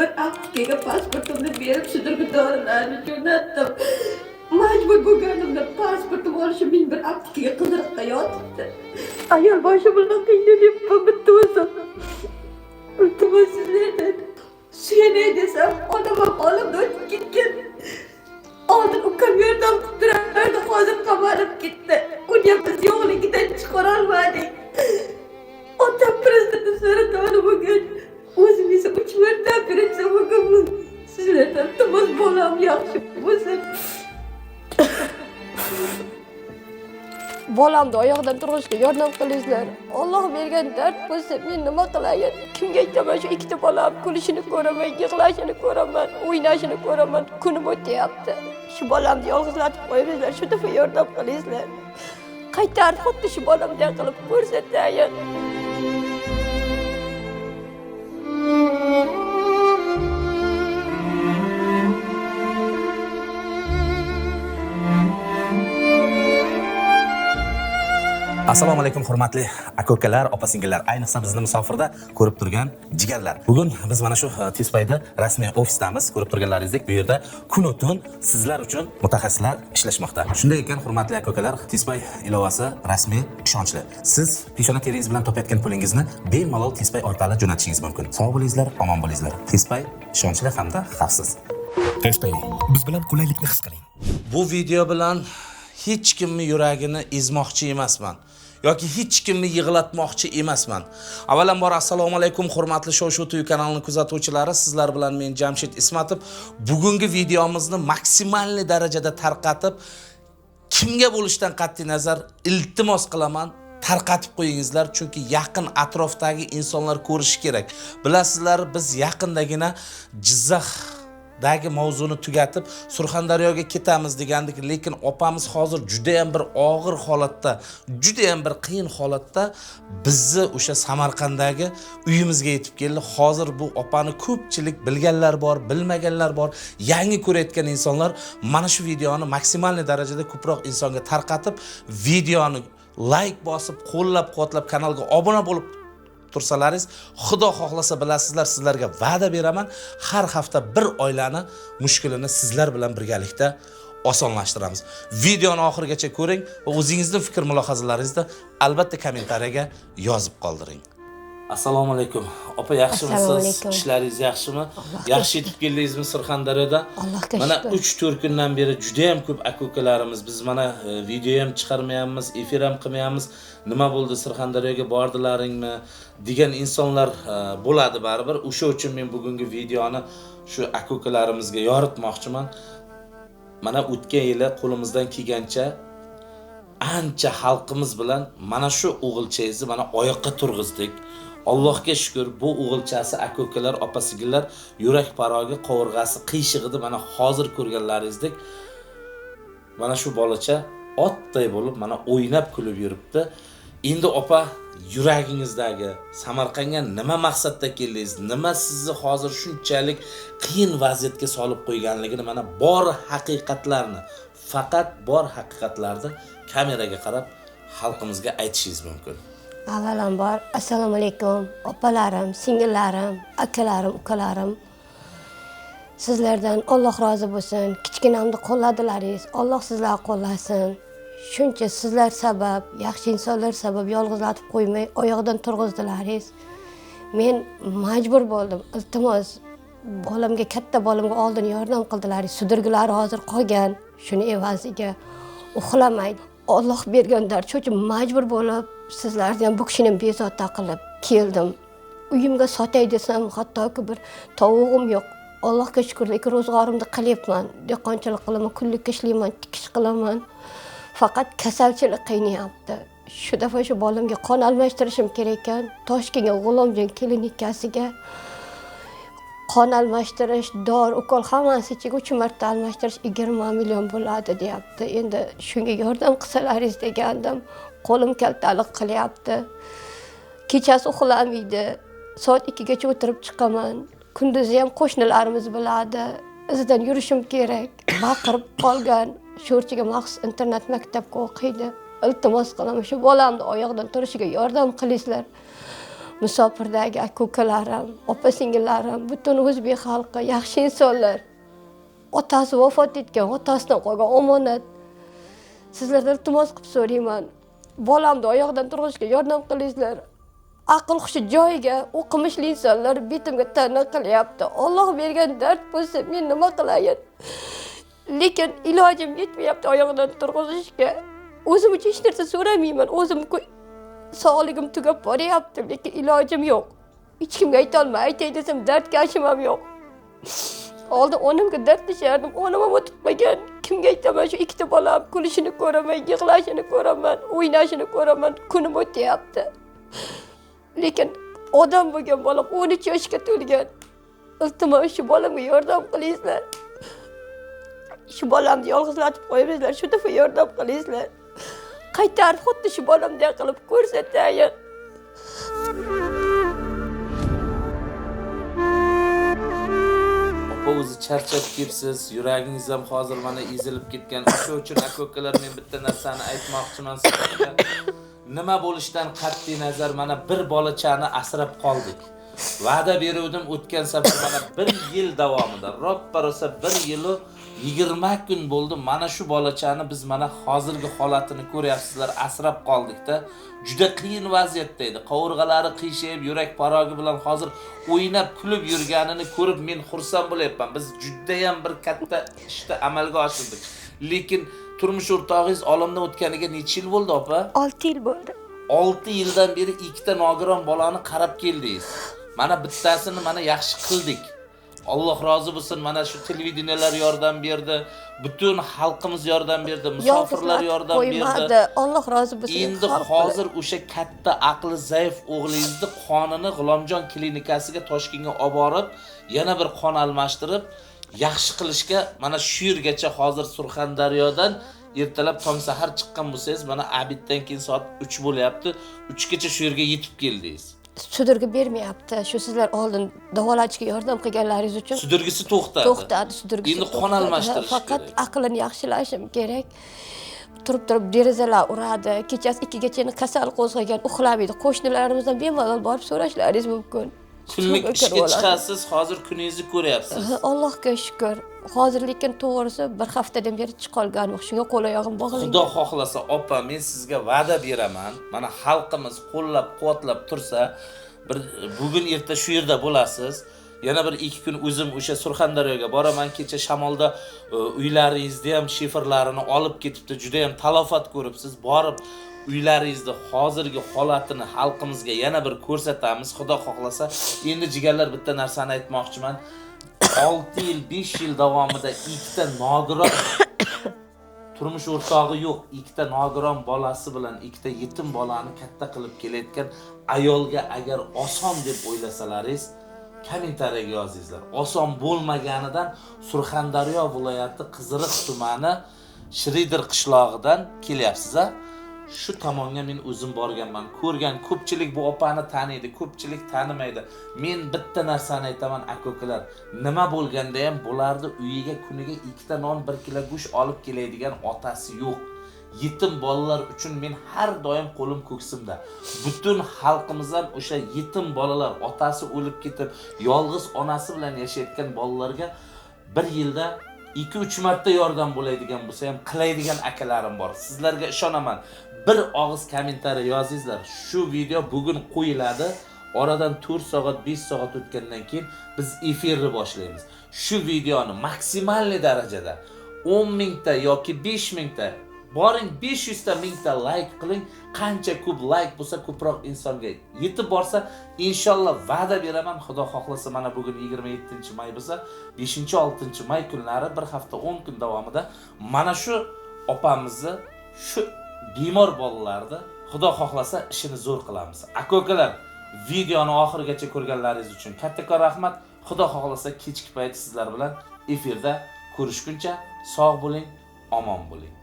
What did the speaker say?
bir Afrikaga pasportimni berib sudirgidorlarni jo'natdim. Majbur bo'lganimda pasportim olishim men bir Afrikaga qiziqqa yotibdi. Ayol boshi bilan qiynalib bitta o'zim. Iltimos sizlardan suyanay desam, onam olimda o'tib ketgan. Oldin ukam yordam qilib hozir qamalib ketdi. Uni biz yo'qligidan chiqara olmadik. Otam prezident saratoni bo'lgan. O'zim esa 3 marta operatsiya bo'lganman. Sizlardan iltimos bolam yaxshi bo'lsin. Bolamni oyoqdan turishga yordam qilinglar. Alloh bergan dard bo'lsa, men nima qilay? Kimga aytaman? Shu ikkita bolam kulishini ko'raman, yig'lashini ko'raman, o'ynashini ko'raman. Kunim o'tyapti. Shu bolamni yolg'izlatib qo'yinglar, shu dafa yordam qilinglar. Qaytarib xuddi shu bolamdek qilib ko'rsatayin. Assalomu alaykum hurmatli aka-ukalar, opa-singillar, ayniqsa bizni musofirda ko'rib turgan jigarlar. Bugun biz mana shu Tispayda rasmiy ofisdamiz. Ko'rib turganlaringizdek, bu yerda kun-o-tun sizlar uchun mutaxassislar ishlashmoqda. Shunday ekan, hurmatli aka-ukalar, Tispay ilovasi rasmiy, ishonchli. Siz peshona teringiz bilan topayotgan pulingizni bemalol Tispay orqali jo'natishingiz mumkin. Sog' bo'lingizlar, omon bo'lingizlar. Tispay ishonchli hamda xavfsiz. Tispay, biz bilan qulaylikni his qiling. Bu video bilan hech kimni yuragini ezmoqchi emasman yoki hech kimni yig'latmoqchi emasman. Avvalambor assalomu alaykum hurmatli Shov TV kanalini kuzatuvchilari, sizlar bilan men Jamshid Ismatov. Bugungi videomizni maksimal darajada tarqatib, kimga bo'lishdan qat'iy nazar iltimos qilaman, tarqatib qo'yingizlar, chunki yaqin atrofdagi insonlar ko'rishi kerak. Bilasizlar, biz yaqindagina Jizzax dagi mavzuni tugatib Surxondaryoga ketamiz degandik, lekin opamiz hozir juda ham bir og'ir holatda, juda ham bir qiyin holatda bizni o'sha Samarqanddagi uyimizga yetib keldi. Hozir bu opani ko'pchilik bilganlar bor, bilmaganlar bor, yangi ko'rayotgan insonlar mana shu videoni maksimal darajada ko'proq insonga tarqatib, videoni like bosib, qo'llab-quvvatlab kanalga obuna bo'lib tursalaringiz, Xudo xohlasa bilasizlar, sizlarga va'da beraman, har hafta bir oilani mushkulini sizlar bilan birgalikda osonlashtiramiz. Videoni oxirigacha ko'ring va o'zingizning fikr mulohazalaringizni albatta kommentariyaga yozib qoldiring. Assalomu alaykum. Opa, yaxshimisiz? Ishlaringiz yaxshimi? Yaxshi yetib keldingizmi Surxondaryoda? Mana 3-4 kundan beri juda ham ko'p aka-ukalarimiz biz mana video ham chiqarmayapmiz, efir ham qilmayapmiz. Nima bo'ldi, Surxondaryoga bordilaringmi degan insonlar bo'ladi baribir. O'sha uchun men bugungi videoni shu aka-ukalarimizga yoritmoqchiman. Mana o'tgan yili qo'limizdan kelgancha ancha xalqimiz bilan mana shu o'g'ilchangizni mana oyoqqa turg'izdik. Allohga shukr, bu o'g'ilchasi aka-ukalar, opa-singillar yurak parogi, qovurg'asi qiyshig'idi mana hozir ko'rganlaringizdek. Mana shu bolacha otday bo'lib mana o'ynab kulib yuribdi. Endi opa, yuragingizdagi Samarqandga nima maqsadda keldingiz? Nima sizni hozir shunchalik qiyin vaziyatga solib qo'yganligini, mana bor haqiqatlarni, faqat bor haqiqatlarni kameraga qarab xalqimizga aytishingiz mumkin. Avvalambor assalomu alaykum opalarim, singillarim, akalarim, ukalarim. Sizlardan Alloh rozi bo'lsin. Kichkinamni qo'lladilaringiz, Alloh sizlarni qo'llasin. Shuncha sizlar sabab, yaxshi insonlar sabab yolg'izlatib qo'ymay oyoqdan turg'izdilaringiz. Men majbur bo'ldim. Iltimos, bolamga, katta bolamga oldin yordam qildilaringiz. Sudirgilari hozir qolgan. Shuni evaziga uxlamaydi. Alloh bergan dard uchun majbur bo'lib sizlardan bu kishini bezovta qilib keldim. Uyimga sotay desam, hattoki bir tovug'im yo'q. Allohga shukr, lekin ro'zg'orimni qilyapman. Dehqonchilik qilaman, kunlik ishlayman, tikish qilaman. Faqat kasalchilik qiynayapti. Shu dafa shu bolamga qon almashtirishim kerak ekan. Toshkentga G'ulomjon klinikasiga qon almashtirish, dori, ukol hammasi ichiga 3 marta almashtirish 20 million bo'ladi deyapti. Endi shunga yordam qilsalaringiz degandim. Qo'lim kaltalik qilyapti. Kechasi uxlamaydi. Soat 2 gacha o'tirib chiqaman. Kunduzi ham qo'shnilarimiz biladi. Izidan yurishim kerak. Baqirib qolgan. Sho'rchiga maxsus internet maktabga o'qiydi. Iltimos qilaman, shu bolamni oyoqdan turishiga yordam qilinglar. musofirdagi aka-ukalarim, opa-singillarim, butun o'zbek xalqi yaxshi insonlar. Otasi vafot etgan, otasidan qolgan omonat. Sizlardan iltimos qilib so'rayman. Bolamni oyoqdan turg'izishga yordam qilinglar. Aql hushi joyiga, o'qimishli insonlar betimga ta'na qilyapti. Alloh bergan dard bo'lsa, men nima qilayin? Lekin ilojim yetmayapti oyoqdan turg'izishga. O'zim uchun hech narsa so'ramayman. O'zim sog'ligim tugab boryapti, lekin ilojim yo'q. Hech kimga ayta olmayman. Aytay desam dardkashim ham yo'q. Oldin onamga dardlashardim. Onam ham o'tib qolgan. Kimga aytaman? Shu ikkita bolam kulishini ko'raman, yig'lashini ko'raman, o'ynashini ko'raman. Kunim o'tyapti. Lekin odam bo'lgan bolam 13 yoshga to'lgan. Iltimos shu bolamga yordam qilinglar. Shu bolamni yolg'izlatib qo'yinglar, shu dafa yordam qilinglar. Qaytarib xuddi shu bolamdek qilib ko'rsatayin. O'zi charchab kelsiz, yuragingiz ham hozir mana ezilib ketgan. Shuning uchun aka-ukalar, men bitta narsani aytmoqchiman sizlarga. Nima bo'lishidan qat'iy nazar mana bir bolachani asrab qoldik. Va'da beruvdim o'tgan safar mana 1 yil davomida, ro'ppa-rosa 1 yil 20 kun bo'ldi. Mana shu bolachani biz mana hozirgi holatini ko'ryapsizlar, asrab qoldik-da. Juda qiyin vaziyatda edi. Qovurg'alari qiyshayib, yurak parogi bilan hozir o'ynab, kulib yurganini ko'rib men xursand bo'layapman. Biz juda ham bir katta ishni amalga oshirdik. Lekin turmush o'rtog'ingiz olamdan o'tganiga necha yil bo'ldi, opa? 6 yil bo'ldi. 6 yildan beri ikkita nogiron bolani qarab keldingiz. Mana bittasini mana yaxshi qildik. Alloh rozi bo'lsin, mana shu televideniyalar yordam berdi, butun xalqimiz yordam berdi, musofirlar yordam berdi. Alloh rozi bo'lsin. Endi hozir o'sha katta aqli zaif o'g'lingizni qonini G'ulomjon klinikasiga Toshkentga olib borib, yana bir qon almashtirib, yaxshi qilishga mana shu yergacha hozir Surxondaryodan ertalab tong sahar chiqqan bo'lsangiz, mana abiddan keyin soat 3 bo'lyapti. 3 gacha shu yerga yetib keldingiz. Sudurga bermayapti. Shu sizlar oldin davolashga yordam qilganlaringiz uchun sudurgisi to'xtadi. To'xtadi, sudurgisi. Endi qon almashtirish kerak. Faqat aqlini yaxshilashim kerak. Turib derazalar uradi. Kechasi 2 gacha kasal qo'zg'agan, uxlamaydi. Qo'shnilarimizdan bemalol borib so'rashlaringiz mumkin. Kunlik ishga chiqasiz, hozir kuningizni ko'ryapsiz. Allohga shukr. Hozir lekin to'g'risi bir haftadan beri chiqolganim, shunga qo'l oyog'im bog'langan. Xudo xohlasa, opa, men sizga va'da beraman. Mana xalqimiz qo'llab-quvvatlab tursa, bir bugun erta shu yerda bo'lasiz. Yana bir 2 kun o'zim o'sha Surxondaryoga boraman. Kecha shamolda uylaringizni ham shiferlarini olib ketibdi. Juda ham talofat ko'ribsiz. Borib uylaringizni hozirgi holatini xalqimizga yana bir ko'rsatamiz. Xudo xohlasa, endi jigarlar bitta narsani aytmoqchiman. 6 yil, 5 yil davomida ikkita nogiron turmush o'rtog'i yo'q, ikkita nogiron bolasi bilan ikkita yetim bolani katta qilib kelayotgan ayolga agar oson deb o'ylasalaringiz, kommentariyaga yozingizlar. Oson bo'lmaganidan Surxondaryo viloyati Qiziriq tumani Shridir qishlog'idan kelyapsiz-a? Shu tomonga men o'zim borganman. Ko'rgan ko'pchilik bu opani taniydi, ko'pchilik tanimaydi. Men bitta narsani aytaman, aka-ukalar. Nima bo'lganda ham bularni uyiga kuniga 2 ta non, 1 kilo go'sht olib keladigan otasi yo'q. Yetim bolalar uchun men har doim qo'lim ko'ksimda. Butun xalqimizdan o'sha yetim bolalar, otasi o'lib ketib, yolg'iz onasi bilan yashayotgan bolalarga bir yilda 2-3 marta yordam bo'ladigan bo'lsa ham qilaydigan akalarim bor. Sizlarga ishonaman. Bir og'iz kommentariy yozingizlar. Shu video bugun qo'yiladi. Oradan 4 soat, 5 soat o'tgandan keyin biz efirni boshlaymiz. Shu videoni maksimal darajada 10 mingta yoki 5 mingta, boring 500 ta mingta like qiling. Qancha ko'p like bo'lsa, ko'proq insonga yetib borsa, inshaalloh va'da beraman, Xudo xohlasa mana bugun 27-may bo'lsa, 5-6 may kunlari bir hafta 10 kun davomida mana shu opamizni, shu bemor bolalarni Xudo xohlasa ishini zo'r qilamiz. Aka-ukalar, videoni oxirigacha ko'rganlaringiz uchun kattakon rahmat. Xudo xohlasa kechki payt sizlar bilan efirda ko'rishguncha sog' bo'ling, omon bo'ling.